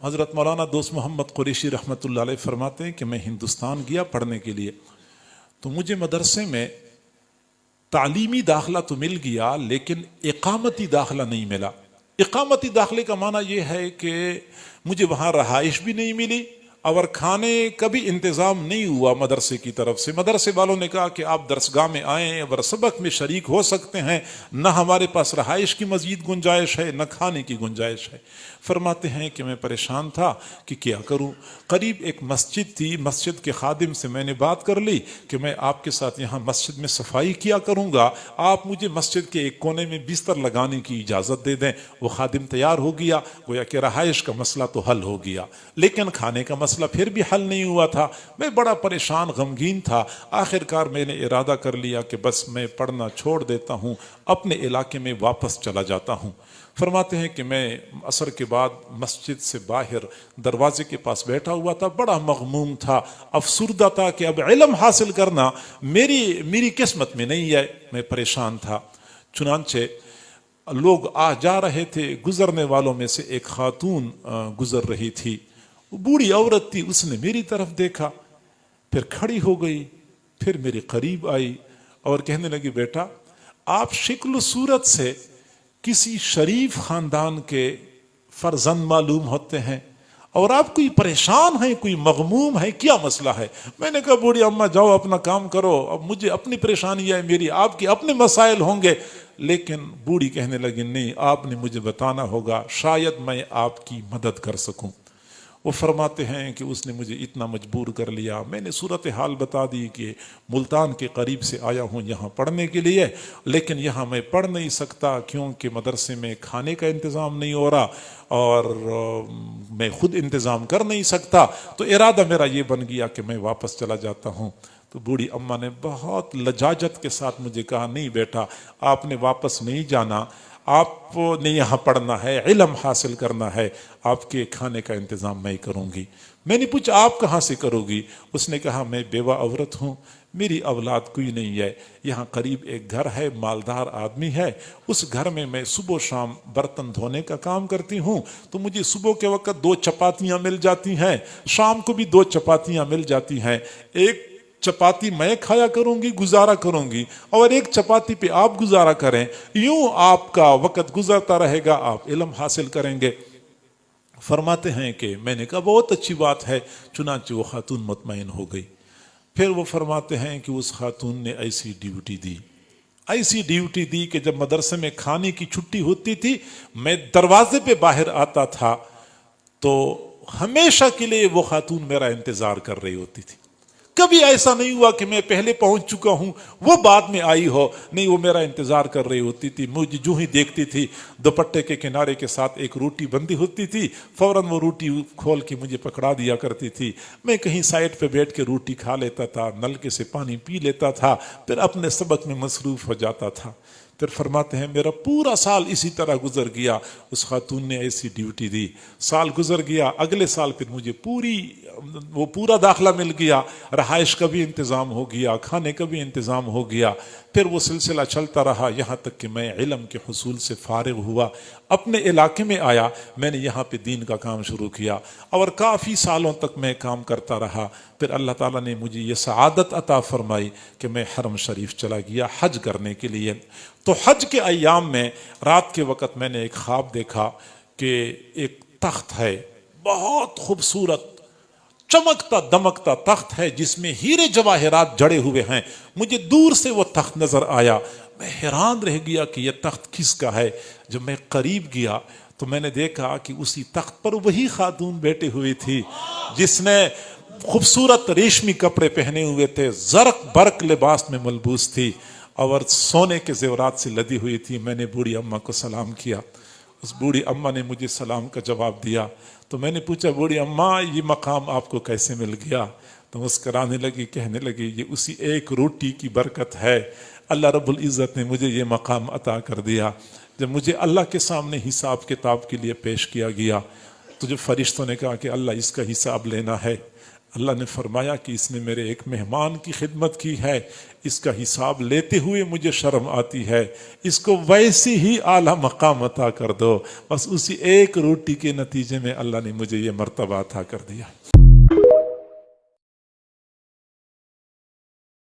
حضرت مولانا دوست محمد قریشی رحمۃ اللہ علیہ فرماتے ہیں کہ میں ہندوستان گیا پڑھنے کے لیے، تو مجھے مدرسے میں تعلیمی داخلہ تو مل گیا لیکن اقامتی داخلہ نہیں ملا۔ اقامتی داخلے کا معنی یہ ہے کہ مجھے وہاں رہائش بھی نہیں ملی اور کھانے کا بھی انتظام نہیں ہوا مدرسے کی طرف سے۔ مدرسے والوں نے کہا کہ آپ درسگاہ میں آئیں اور سبق میں شریک ہو سکتے ہیں، نہ ہمارے پاس رہائش کی مزید گنجائش ہے نہ کھانے کی گنجائش ہے۔ فرماتے ہیں کہ میں پریشان تھا کہ کیا کروں۔ قریب ایک مسجد تھی، مسجد کے خادم سے میں نے بات کر لی کہ میں آپ کے ساتھ یہاں مسجد میں صفائی کیا کروں گا، آپ مجھے مسجد کے ایک کونے میں بستر لگانے کی اجازت دے دیں۔ وہ خادم تیار ہو گیا، گویا کہ رہائش کا مسئلہ تو حل ہو گیا لیکن کھانے کا مسئلہ پھر بھی حل نہیں ہوا تھا۔ میں بڑا پریشان غمگین تھا۔ آخر کار میں نے ارادہ کر لیا کہ بس میں پڑھنا چھوڑ دیتا ہوں، اپنے علاقے میں واپس چلا جاتا ہوں۔ فرماتے ہیں کہ میں عصر کے بعد مسجد سے باہر دروازے کے پاس بیٹھا ہوا تھا، بڑا مغموم تھا، افسردہ تھا کہ اب علم حاصل کرنا میری قسمت میں نہیں ہے۔ میں پریشان تھا۔ چنانچہ لوگ آ جا رہے تھے، گزرنے والوں میں سے ایک خاتون گزر رہی تھی، وہ بوڑھی عورت تھی، اس نے میری طرف دیکھا، پھر کھڑی ہو گئی، پھر میرے قریب آئی اور کہنے لگی بیٹا آپ شکل و صورت سے کسی شریف خاندان کے فرزند معلوم ہوتے ہیں اور آپ کوئی پریشان ہیں، کوئی مغموم ہے، کیا مسئلہ ہے؟ میں نے کہا بوڑھی اماں جاؤ اپنا کام کرو، اب مجھے اپنی پریشانی ہے، میری آپ کے اپنے مسائل ہوں گے۔ لیکن بوڑھی کہنے لگی نہیں، آپ نے مجھے بتانا ہوگا، شاید میں آپ کی مدد کر سکوں۔ وہ فرماتے ہیں کہ اس نے مجھے اتنا مجبور کر لیا، میں نے صورتحال بتا دی کہ ملتان کے قریب سے آیا ہوں یہاں پڑھنے کے لیے، لیکن یہاں میں پڑھ نہیں سکتا کیونکہ مدرسے میں کھانے کا انتظام نہیں ہو رہا اور میں خود انتظام کر نہیں سکتا، تو ارادہ میرا یہ بن گیا کہ میں واپس چلا جاتا ہوں۔ تو بوڑھی اماں نے بہت لجاجت کے ساتھ مجھے کہا نہیں بیٹا آپ نے واپس نہیں جانا، آپ نے یہاں پڑھنا ہے، علم حاصل کرنا ہے، آپ کے کھانے کا انتظام میں کروں گی۔ میں نے پوچھا آپ کہاں سے کرو گی؟ اس نے کہا میں بیوہ عورت ہوں، میری اولاد کوئی نہیں ہے، یہاں قریب ایک گھر ہے، مالدار آدمی ہے، اس گھر میں صبح و شام برتن دھونے کا کام کرتی ہوں، تو مجھے صبح کے وقت 2 چپاتیاں مل جاتی ہیں، شام کو بھی 2 چپاتیاں مل جاتی ہیں، ایک چپاتی میں کھایا کروں گی، گزارا کروں گی، اور ایک چپاتی پہ آپ گزارا کریں، یوں آپ کا وقت گزرتا رہے گا، آپ علم حاصل کریں گے۔ فرماتے ہیں کہ میں نے کہا بہت اچھی بات ہے، چنانچہ وہ خاتون مطمئن ہو گئی۔ پھر وہ فرماتے ہیں کہ اس خاتون نے ایسی ڈیوٹی دی کہ جب مدرسے میں کھانے کی چھٹی ہوتی تھی، میں دروازے پہ باہر آتا تھا تو ہمیشہ کے لیے وہ خاتون میرا انتظار کر رہی ہوتی تھی۔ کبھی ایسا نہیں ہوا کہ میں پہلے پہنچ چکا ہوں وہ بعد میں آئی ہو، نہیں، وہ میرا انتظار کر رہی ہوتی تھی۔ مجھے جو ہی دیکھتی تھی دوپٹے کے کنارے کے ساتھ ایک روٹی بندھی ہوتی تھی، فوراً وہ روٹی کھول کے مجھے پکڑا دیا کرتی تھی، میں کہیں سائڈ پہ بیٹھ کے روٹی کھا لیتا تھا، نلکے سے پانی پی لیتا تھا، پھر اپنے سبق میں مصروف ہو جاتا تھا۔ پھر فرماتے ہیں میرا پورا سال اسی طرح گزر گیا، اس خاتون نے ایسی ڈیوٹی دی، سال گزر گیا، اگلے سال پھر مجھے پورا داخلہ مل گیا، رہائش کا بھی انتظام ہو گیا، کھانے کا بھی انتظام ہو گیا، پھر وہ سلسلہ چلتا رہا یہاں تک کہ میں علم کے حصول سے فارغ ہوا، اپنے علاقے میں آیا، میں نے یہاں پہ دین کا کام شروع کیا اور کافی سالوں تک میں کام کرتا رہا۔ پھر اللہ تعالیٰ نے مجھے یہ سعادت عطا فرمائی کہ میں حرم شریف چلا گیا حج کرنے کے لیے۔ تو حج کے ایام میں رات کے وقت میں نے ایک خواب دیکھا کہ ایک تخت ہے، بہت خوبصورت چمکتا دمکتا تخت ہے جس میں ہیرے جواہرات جڑے ہوئے ہیں، مجھے دور سے وہ تخت نظر آیا، میں حیران رہ گیا کہ یہ تخت کس کا ہے۔ جب میں قریب گیا تو میں نے دیکھا کہ اسی تخت پر وہی خاتون بیٹھی ہوئی تھی جس نے خوبصورت ریشمی کپڑے پہنے ہوئے تھے، زرق برق لباس میں ملبوس تھی اور سونے کے زیورات سے لدی ہوئی تھی۔ میں نے بوڑھی اماں کو سلام کیا، اس بوڑھی اماں نے مجھے سلام کا جواب دیا، تو میں نے پوچھا بوڑھی اماں یہ مقام آپ کو کیسے مل گیا؟ تو مسکرانے لگی، کہنے لگی یہ اسی ایک روٹی کی برکت ہے، اللہ رب العزت نے مجھے یہ مقام عطا کر دیا۔ جب مجھے اللہ کے سامنے حساب کتاب کے لیے پیش کیا گیا تو جب فرشتوں نے کہا کہ اللہ اس کا حساب لینا ہے، اللہ نے فرمایا کہ اس نے میرے ایک مہمان کی خدمت کی ہے، اس کا حساب لیتے ہوئے مجھے شرم آتی ہے، اس کو ویسی ہی اعلیٰ مقام عطا کر دو۔ بس اسی ایک روٹی کے نتیجے میں اللہ نے مجھے یہ مرتبہ عطا کر دیا۔